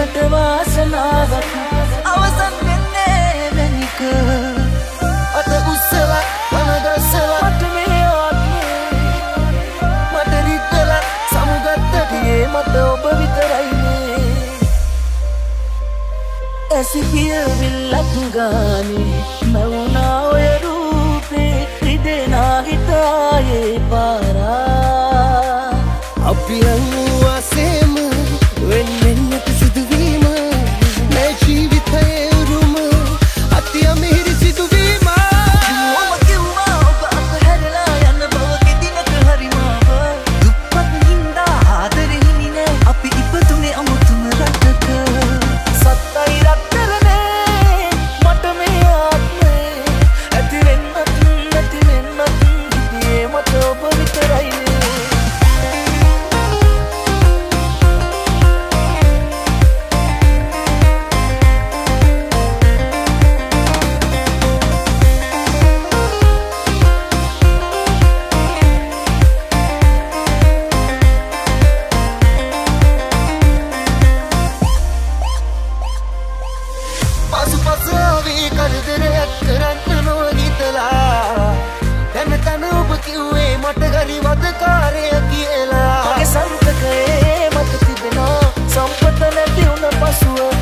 මනට වාසනාවක් අවසන් වෙන්නේ මැනික අත උස්සලා වනදස්සලා මට මේ ආත්මේ මට රිද්දලා සමුගත්තටියේ මට ඔබ විතරයිනේ ඇසිපිය විල්ලක් ගානේ මැවුනා ඔය රූපේ රිදෙනා හිතායේ පාරා අපි යන්නේ වසේම වෙන්නේ නැති සිදුවීම මේ ජීවිතයේ උරුම අති අමිහිරි සිදුවීම ඔබ කිව්වා ඔබ අතහැරලා යන්න බව කෙදිනක හරි මාව දුප්පත් හින්දා ආදරෙහිමි නෑ අපි ඉපදුනේ අමුතුම රටක සත්තයි රත්තරනේ මට මේ ආත්මේ ඇති වෙන්නත් නැති වෙන්නත් හිතේ මට ඔබ විතරයිනේ කරදරයක් කරන්න නොගිතලා දැන් තන ඔබ කිව්වේ මට ගරි වදකාරය කියලා මගේ සන්තකයේ මට තිබෙනවා සම්පත නැති වුණ පසුව